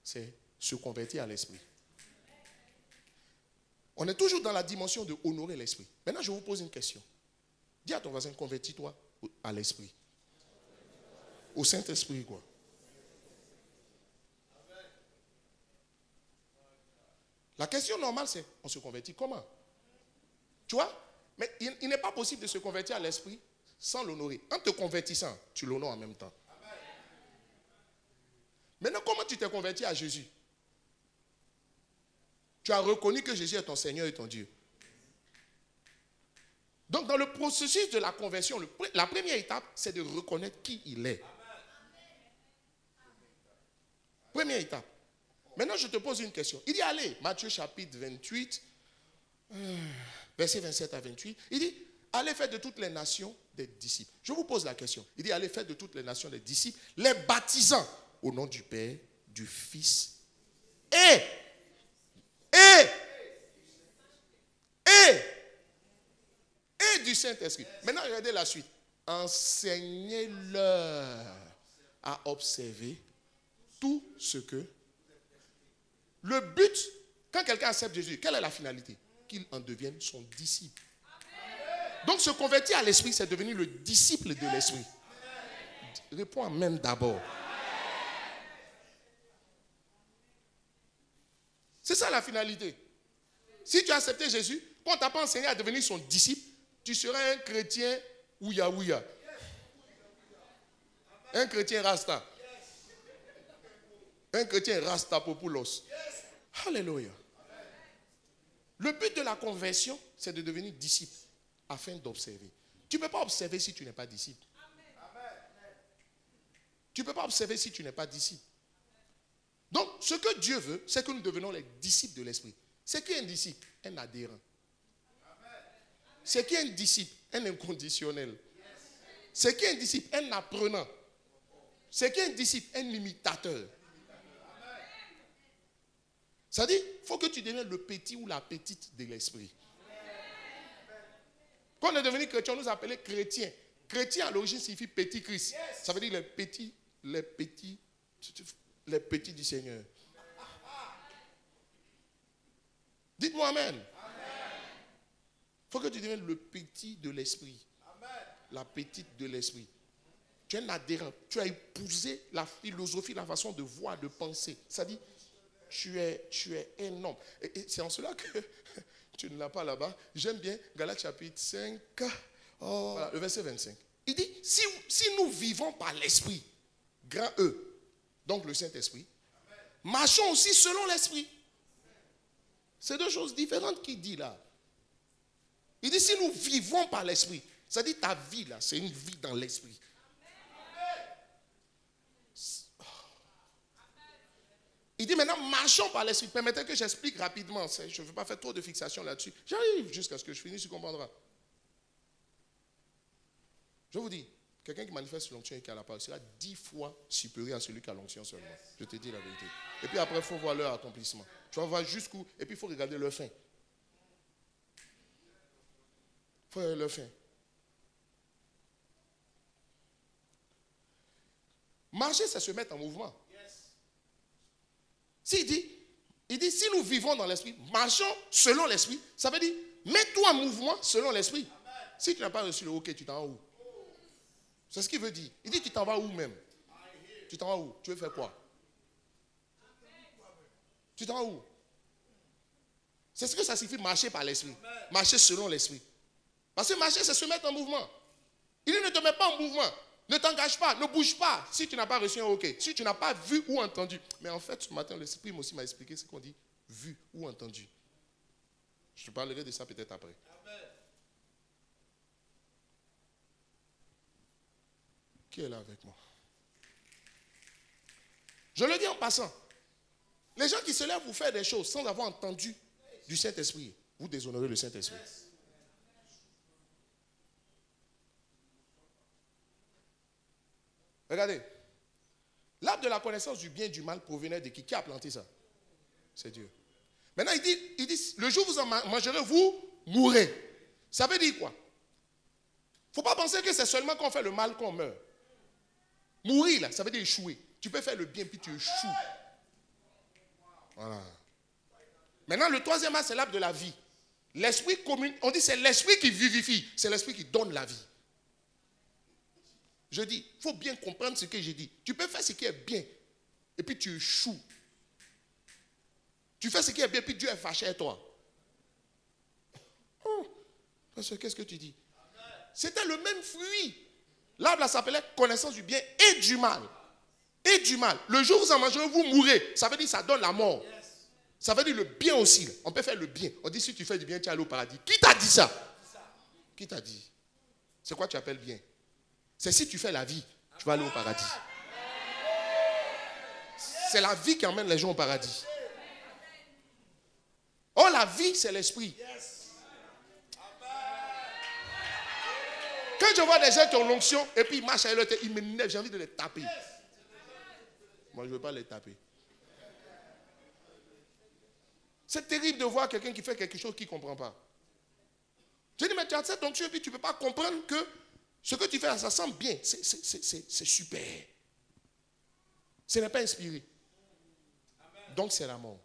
c'est se convertir à l'esprit. On est toujours dans la dimension de honorer l'esprit. Maintenant, je vous pose une question. Dis à ton voisin, convertis-toi à l'esprit. Au Saint-Esprit, quoi. La question normale, c'est, on se convertit comment? Tu vois? Mais il n'est pas possible de se convertir à l'esprit sans l'honorer. En te convertissant, tu l'honores en même temps. Maintenant, comment tu t'es converti à Jésus? Tu as reconnu que Jésus est ton Seigneur et ton Dieu. Donc, dans le processus de la conversion, la première étape, c'est de reconnaître qui il est. Première étape. Maintenant, je te pose une question. Il dit, allez, Matthieu chapitre 28, verset 27 à 28, il dit, allez faire de toutes les nations des disciples. Je vous pose la question. Il dit, allez faire de toutes les nations des disciples, les baptisant au nom du Père, du Fils et du Saint-Esprit. Maintenant, regardez la suite. Enseignez-leur à observer tout ce que... Le but, quand quelqu'un accepte Jésus, quelle est la finalité? Qu'il en devienne son disciple. Donc, se convertir à l'esprit, c'est devenir le disciple de l'esprit. Réponds amen d'abord. C'est ça la finalité. Si tu as accepté Jésus, quand on t'a pas enseigné à devenir son disciple, tu seras un chrétien ouya. Un chrétien rasta. Un chrétien rastapopoulos. Alléluia. Le but de la conversion, c'est de devenir disciple afin d'observer. Tu ne peux pas observer si tu n'es pas disciple. Tu ne peux pas observer si tu n'es pas disciple. Donc, ce que Dieu veut, c'est que nous devenons les disciples de l'esprit. C'est qui un disciple? Un adhérent. C'est qui un disciple? Un inconditionnel. C'est qui un disciple? Un apprenant. C'est qui un disciple? Un imitateur. C'est-à-dire, il faut que tu deviennes le petit ou la petite de l'esprit. Quand on est devenu chrétien, on nous appelait chrétiens. Chrétien à l'origine signifie petit Christ. Ça veut dire les petits du Seigneur. Dites-moi amen. Il faut que tu deviennes le petit de l'esprit. La petite de l'esprit. Tu es un adhérent. Tu as épousé la philosophie, la façon de voir, de penser. Ça dit, tu es un homme. Et c'est en cela que tu ne l'as pas là-bas. J'aime bien Galates chapitre 5, voilà, le verset 25. Il dit, si nous vivons par l'esprit, grand E, donc le Saint-Esprit, marchons aussi selon l'esprit. C'est deux choses différentes qu'il dit là. Il dit, si nous vivons par l'esprit, ça dit ta vie là, c'est une vie dans l'esprit. Il dit maintenant, marchons par l'esprit. Permettez que j'explique rapidement. Je ne veux pas faire trop de fixation là-dessus. J'arrive jusqu'à ce que je finisse, tu comprendras. Je vous dis, quelqu'un qui manifeste l'onction et qui a la parole sera 10 fois supérieur à celui qui a l'onction seulement. Je te dis la vérité. Et puis après, il faut voir leur accomplissement. Tu vas voir jusqu'où. Et puis il faut regarder leur fin. Il faut regarder leur fin. Marcher, c'est se mettre en mouvement. Il dit, si nous vivons dans l'esprit, marchons selon l'esprit, ça veut dire, mets-toi en mouvement selon l'esprit. Si tu n'as pas reçu le OK, tu t'en vas où? C'est ce qu'il veut dire. Il dit, tu t'en vas où même? Tu t'en vas où? Tu veux faire quoi? Tu t'en vas où? C'est ce que ça signifie marcher par l'esprit. Marcher selon l'esprit. Parce que marcher, c'est se mettre en mouvement. Il dit, ne te mets pas en mouvement. Ne t'engage pas, ne bouge pas si tu n'as pas reçu un OK. Si tu n'as pas vu ou entendu. Mais en fait, ce matin, l'Esprit aussi m'a expliqué ce qu'on dit vu ou entendu. Je te parlerai de ça peut-être après. Amen. Qui est là avec moi? Je le dis en passant. Les gens qui se lèvent pour faire des choses sans avoir entendu du Saint-Esprit, vous déshonorez le Saint-Esprit. Regardez, l'arbre de la connaissance du bien et du mal provenait de qui? Qui a planté ça? C'est Dieu. Maintenant, il dit, le jour où vous en mangerez, vous mourrez. Ça veut dire quoi? Il ne faut pas penser que c'est seulement quand on fait le mal qu'on meurt. Mourir, là, ça veut dire échouer. Tu peux faire le bien, puis tu échoues. Voilà. Maintenant, le troisième arbre, c'est l'arbre de la vie. L'esprit commun, on dit c'est l'esprit qui vivifie. C'est l'esprit qui donne la vie. Je dis, il faut bien comprendre ce que j'ai dit. Tu peux faire ce qui est bien, et puis tu échoues. Tu fais ce qui est bien, puis Dieu est fâché à toi. Oh, qu'est-ce que tu dis? C'était le même fruit. L'arbre s'appelait connaissance du bien et du mal. Et du mal. Le jour où vous en mangerez, vous mourrez. Ça veut dire que ça donne la mort. Ça veut dire le bien aussi. On peut faire le bien. On dit si tu fais du bien, tu vas aller au paradis. Qui t'a dit ça? Qui t'a dit? C'est quoi tu appelles bien? C'est si tu fais la vie, tu vas aller au paradis. C'est la vie qui emmène les gens au paradis. Oh, la vie, c'est l'esprit. Quand je vois des gens qui ont l'onction et puis ils marchent avec leur tête, ils m'énervent, j'ai envie de les taper. Moi, je ne veux pas les taper. C'est terrible de voir quelqu'un qui fait quelque chose qu'il ne comprend pas. Je dis, mais tu as cette onction et puis tu ne peux pas comprendre que ce que tu fais, ça semble bien. C'est super. Ce n'est pas inspiré. Donc, c'est la mort.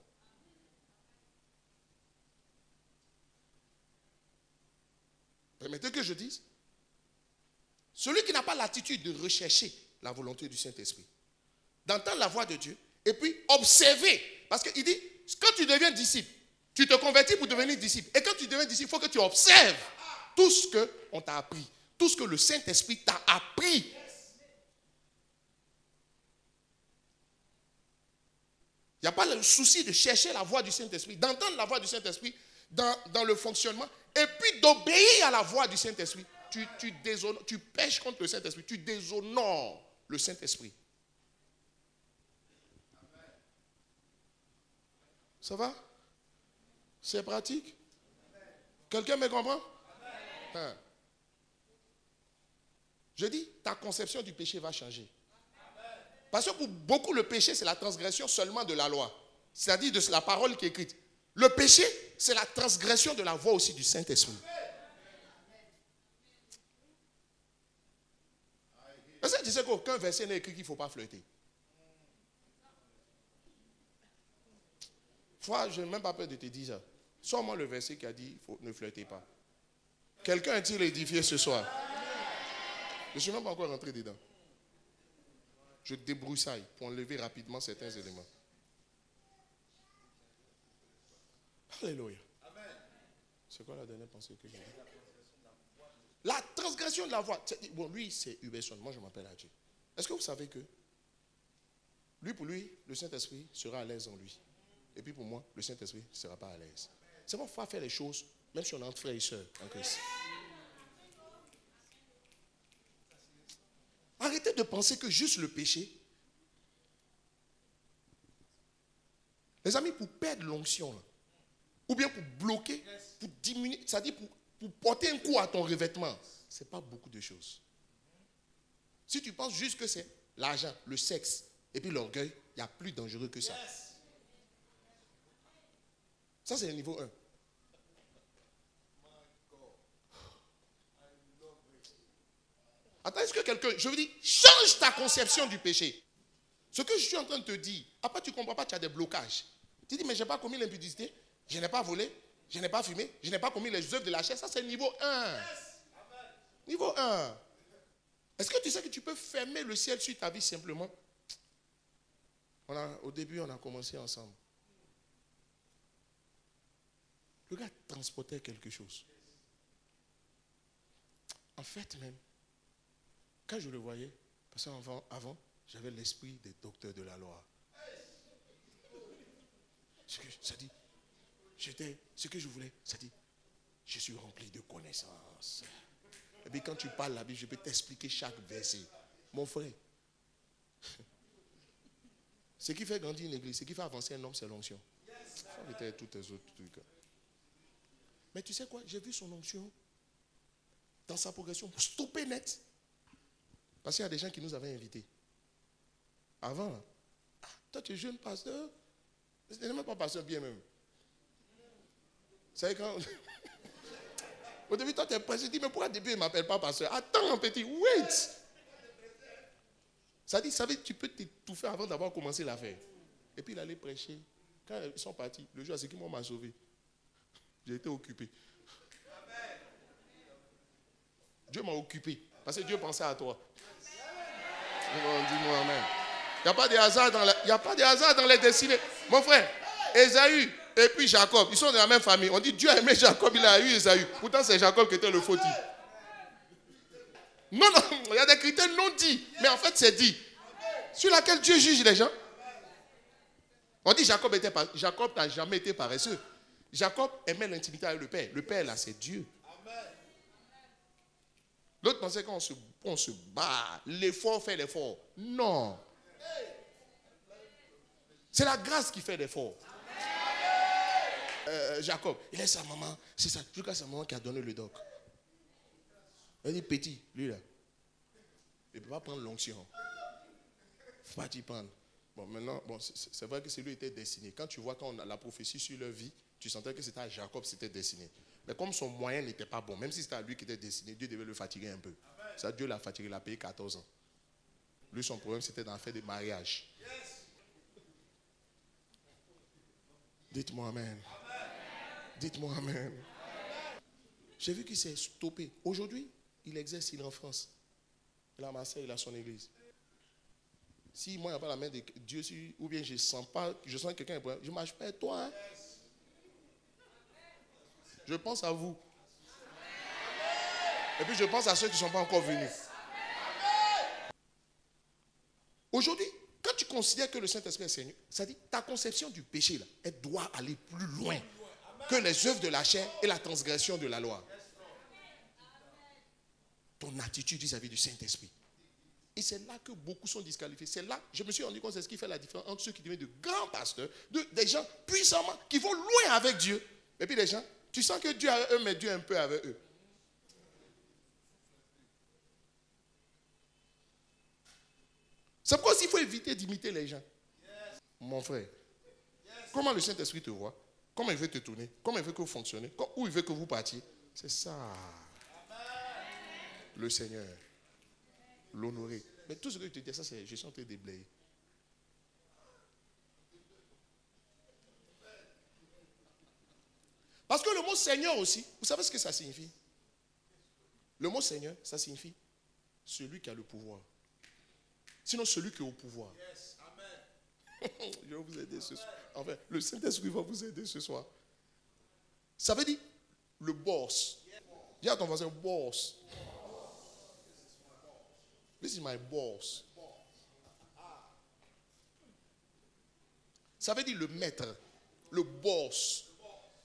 Permettez que je dise. Celui qui n'a pas l'attitude de rechercher la volonté du Saint-Esprit, d'entendre la voix de Dieu, et puis observer. Parce qu'il dit, quand tu deviens disciple, tu te convertis pour devenir disciple. Et quand tu deviens disciple, il faut que tu observes tout ce qu'on t'a appris. Tout ce que le Saint-Esprit t'a appris. Il n'y a pas le souci de chercher la voix du Saint-Esprit, d'entendre la voix du Saint-Esprit dans le fonctionnement, et puis d'obéir à la voix du Saint-Esprit. Tu pèches contre le Saint-Esprit, tu déshonores le Saint-Esprit. Ça va? C'est pratique? Quelqu'un me comprend? Hein? Je dis, ta conception du péché va changer. Parce que pour beaucoup, le péché, c'est la transgression seulement de la loi. C'est-à-dire de la parole qui est écrite. Le péché, c'est la transgression de la voix aussi du Saint-Esprit. Est-ce que tu sais qu'aucun verset n'est écrit qu'il ne faut pas flirter? Je n'ai même pas peur de te dire ça. Sors-moi le verset qui a dit ne flirtez pas. Quelqu'un est-il édifié ce soir? Je ne suis même pas encore rentré dedans. Je débroussaille pour enlever rapidement certains éléments. Alléluia. C'est quoi la dernière pensée que j'ai dit? La transgression de la voie. Bon, lui, c'est Huberson. Moi, je m'appelle Adji. Est-ce que vous savez que pour lui, le Saint-Esprit sera à l'aise en lui. Et puis pour moi, le Saint-Esprit ne sera pas à l'aise. C'est bon, il faut faire les choses, même si on est entre frères et sœurs en Christ. Arrêtez de penser que juste le péché. Les amis, pour perdre l'onction, ou bien pour bloquer, pour diminuer, c'est-à-dire pour porter un coup à ton revêtement, ce n'est pas beaucoup de choses. Si tu penses juste que c'est l'argent, le sexe et puis l'orgueil, il y a plus dangereux que ça. Ça, c'est le niveau 1. Attends, est-ce que quelqu'un, je veux dire, change ta conception du péché. Ce que je suis en train de te dire, après tu ne comprends pas, tu as des blocages. Tu dis, mais je n'ai pas commis l'impudicité, je n'ai pas volé, je n'ai pas fumé, je n'ai pas commis les œuvres de la chair. Ça, c'est niveau 1. Niveau 1. Est-ce que tu sais que tu peux fermer le ciel sur ta vie simplement? Au début, on a commencé ensemble. Le gars transportait quelque chose. En fait, même, quand je le voyais, parce qu'avant, j'avais l'esprit des docteurs de la loi. Ça dit, ce que je voulais, ça dit, je suis rempli de connaissances. Et puis quand tu parles la Bible, je peux t'expliquer chaque verset. Mon frère, ce qui fait grandir une église, ce qui fait avancer un homme, c'est l'onction. Ça était tous tes autres trucs. Mais tu sais quoi, j'ai vu son onction dans sa progression stopper net. Parce qu'il y a des gens qui nous avaient invités. Avant, toi tu es jeune pasteur, tu n'es même pas pasteur bien même. C'est quand... Au début, toi tu es pressé, tu dis, mais pourquoi au début il ne m'appelle pas pasteur? Attends un petit, wait. Ça dit, tu peux t'étouffer avant d'avoir commencé l'affaire. Et puis il allait prêcher. Quand ils sont partis, le jour, c'est qui m'a sauvé. J'ai été occupé. Dieu m'a occupé. Parce que Dieu pensait à toi. Dis-moi amen. Il n'y a pas de hasard dans les destinées. Mon frère, Ésaü et puis Jacob, ils sont de la même famille. On dit Dieu a aimé Jacob, il a eu Ésaü. Pourtant, c'est Jacob qui était le fautif. Non, il y a des critères non dits. Mais en fait, c'est dit. Sur laquelle Dieu juge les gens. On dit Jacob n'a jamais été paresseux. Jacob aimait l'intimité avec le Père. Le Père, là, c'est Dieu. L'autre pensait qu'on se bat, l'effort fait l'effort. Non. C'est la grâce qui fait l'effort. Jacob, il est sa maman, c'est ça. Jusqu'à sa maman qui a donné le doc. Elle dit petit, lui là. Il ne peut pas prendre l'onction. Il ne faut pas t'y prendre. Bon, maintenant, c'est vrai que c'est lui qui était destiné. Quand tu vois quand on a la prophétie sur leur vie, tu sentais que c'était à Jacob qui c'était destiné. Mais comme son moyen n'était pas bon, même si c'était à lui qui était destiné, Dieu devait le fatiguer un peu. Ça, Dieu l'a fatigué, il a payé 14 ans. Lui, son problème, c'était d'en faire des mariages. Dites-moi amen. Dites-moi amen. J'ai vu qu'il s'est stoppé. Aujourd'hui, il exerce, il est en France. Il est à Marseille, il a son église. Si moi, il n'y a pas la main de Dieu, ou bien je sens quelqu'un, je ne marche pas avec toi. Hein? Je pense à vous. Et puis je pense à ceux qui ne sont pas encore venus. Aujourd'hui, quand tu considères que le Saint-Esprit est Seigneur, ça dit ta conception du péché, là, elle doit aller plus loin que les œuvres de la chair et la transgression de la loi. Ton attitude vis-à-vis du Saint-Esprit. Et c'est là que beaucoup sont disqualifiés. C'est là, je me suis rendu compte, c'est ce qui fait la différence entre ceux qui deviennent de grands pasteurs, des gens puissamment, qui vont loin avec Dieu. Et puis les gens, tu sens que Dieu a eux, mais Dieu un peu avec eux. C'est pourquoi il faut éviter d'imiter les gens. Mon frère, comment le Saint-Esprit te voit? Comment il veut te tourner? Comment il veut que vous fonctionnez? Où il veut que vous partiez? C'est ça. Le Seigneur. L'honorer. Mais tout ce que je te dis, ça, c'est je suis en train de déblayer. Parce que le mot Seigneur aussi, vous savez ce que ça signifie? Le mot Seigneur, ça signifie celui qui a le pouvoir. Sinon, celui qui est au pouvoir. Je vais vous aider ce soir. Enfin, le Saint-Esprit va vous aider ce soir. Ça veut dire le boss. Dis à ton voisin, boss. This is my boss. Ça veut dire le maître, le boss,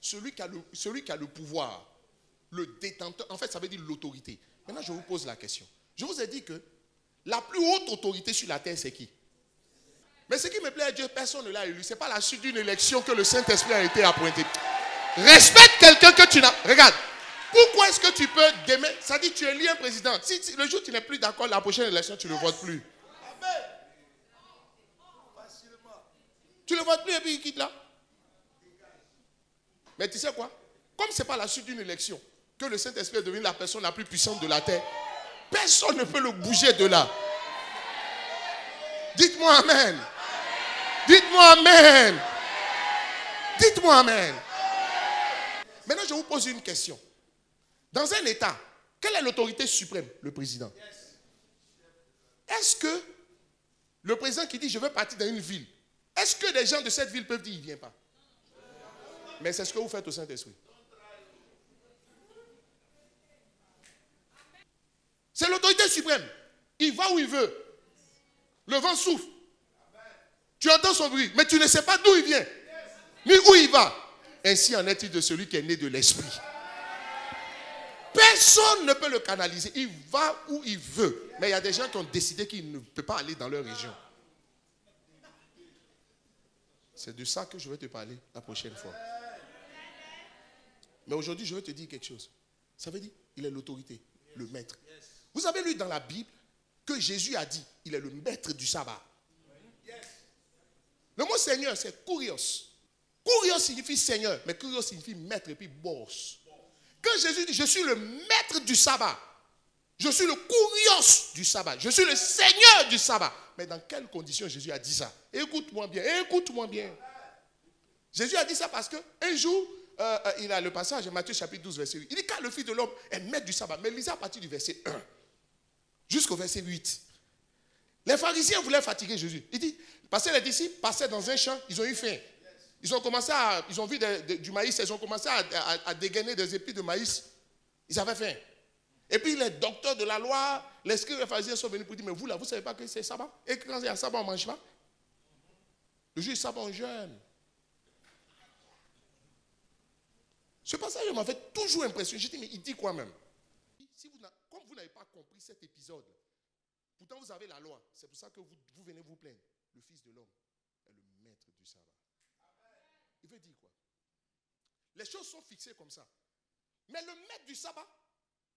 celui qui a le pouvoir, le détenteur. En fait, ça veut dire l'autorité. Maintenant, je vous pose la question. Je vous ai dit que la plus haute autorité sur la terre, c'est qui? Mais ce qui me plaît à Dieu, personne ne l'a élu. Ce n'est pas la suite d'une élection que le Saint-Esprit a été appointé. Respecte quelqu'un que tu n'as... Regarde, pourquoi est-ce que tu peux demain... Ça dit tu élis un président. Si le jour où tu n'es plus d'accord, la prochaine élection, tu ne le votes plus. Tu ne le votes plus et puis il quitte là. Mais tu sais quoi? Comme ce n'est pas la suite d'une élection que le Saint-Esprit est devenu la personne la plus puissante de la terre, personne ne peut le bouger de là. Dites-moi Amen. Dites-moi Amen. Dites-moi Amen. Maintenant, je vous pose une question. Dans un État, quelle est l'autorité suprême? Le président. Est-ce que le président qui dit je veux partir dans une ville, est-ce que les gens de cette ville peuvent dire il ne vient pas? Mais c'est ce que vous faites au Saint-Esprit. C'est l'autorité suprême. Il va où il veut. Le vent souffle. Tu entends son bruit, mais tu ne sais pas d'où il vient, ni où il va. Ainsi en est-il de celui qui est né de l'Esprit. Personne ne peut le canaliser. Il va où il veut. Mais il y a des gens qui ont décidé qu'ils ne peuvent pas aller dans leur région. C'est de ça que je vais te parler la prochaine fois. Mais aujourd'hui, je vais te dire quelque chose. Ça veut dire il est l'autorité, le maître. Vous avez lu dans la Bible que Jésus a dit il est le maître du sabbat. Le mot Seigneur, c'est kurios. Kurios signifie Seigneur, mais kurios signifie maître et puis boss. Quand Jésus dit je suis le maître du sabbat, je suis le kurios du sabbat, je suis le Seigneur du sabbat. Mais dans quelles conditions Jésus a dit ça? Écoute-moi bien, écoute-moi bien. Jésus a dit ça parce qu'un jour, il a le passage, Matthieu chapitre 12, verset 8. Il dit, car le Fils de l'homme est maître du sabbat. Mais lisez à partir du verset 1 jusqu'au verset 8. Les pharisiens voulaient fatiguer Jésus. Il dit, parce que les disciples passaient dans un champ, ils ont eu faim. Ils ont vu du maïs, ils ont commencé à dégainer des épis de maïs. Ils avaient faim. Et puis les docteurs de la loi, les scribes et les pharisiens sont venus pour dire, mais vous là, vous ne savez pas que c'est sabbat? Et quand il y a sabbat, on ne mange pas? Le jour du sabbat, on jeûne. Ce passage m'a fait toujours impressionné. J'ai dit, mais il dit quoi même? Comme vous n'avez pas compris cet épisode, pourtant vous avez la loi, c'est pour ça que vous venez vous plaindre. Le Fils de l'homme est le maître du sabbat. Il veut dire quoi? Les choses sont fixées comme ça. Mais le maître du sabbat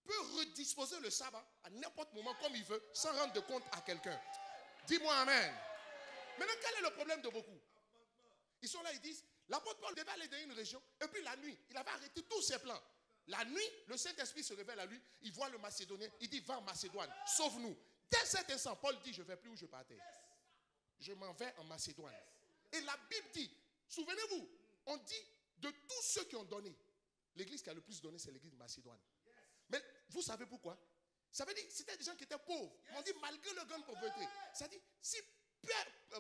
peut redisposer le sabbat à n'importe moment comme il veut, sans rendre compte à quelqu'un. Dis-moi Amen. Maintenant, quel est le problème de beaucoup? Ils sont là, ils disent, l'apôtre Paul devait aller dans une région, et puis la nuit, il avait arrêté tous ses plans. La nuit, le Saint-Esprit se révèle à lui, il voit le Macédonien, il dit, va en Macédoine, sauve-nous. Dès cet instant, Paul dit, je ne vais plus où je partais. Je m'en vais en Macédoine. Et la Bible dit, souvenez-vous, on dit de tous ceux qui ont donné, l'église qui a le plus donné, c'est l'église de Macédoine. Mais vous savez pourquoi? Ça veut dire, c'était des gens qui étaient pauvres. On dit, malgré le grande pauvreté. Ça dit, si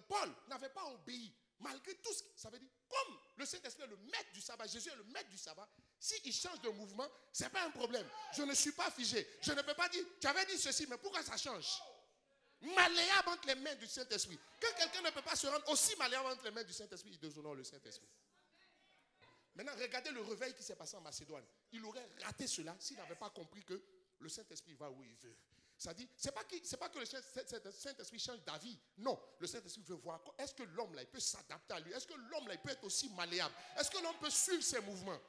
Paul n'avait pas obéi, malgré tout ce qui... Ça veut dire, comme le Saint-Esprit est le maître du sabbat, Jésus est le maître du sabbat, s'il change de mouvement, ce n'est pas un problème. Je ne suis pas figé. Je ne peux pas dire, tu avais dit ceci, mais pourquoi ça change? Malléable entre les mains du Saint-Esprit. Quand quelqu'un ne peut pas se rendre aussi malléable entre les mains du Saint-Esprit, il déshonore le Saint-Esprit. Maintenant, regardez le réveil qui s'est passé en Macédoine. Il aurait raté cela s'il n'avait pas compris que le Saint-Esprit va où il veut. Ça dit, c'est pas que le Saint-Esprit change d'avis. Non, le Saint-Esprit veut voir. Est-ce que l'homme là, il peut s'adapter à lui? Est-ce que l'homme là, il peut être aussi malléable? Est-ce que l'homme peut suivre ses mouvements?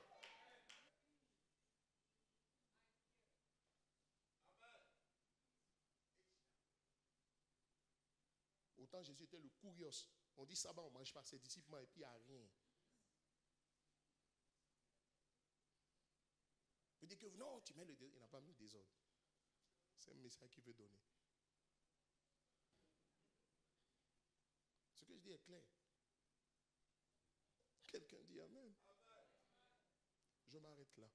Autant Jésus était le kurios. On dit sabbat, on ne mange pas. Ses disciples et puis il n'y a rien. Il dit que non, tu mets le désordre. Il n'a pas mis le désordre. C'est un message qu'il veut donner. je dis est clair. Quelqu'un dit Amen. Je m'arrête là.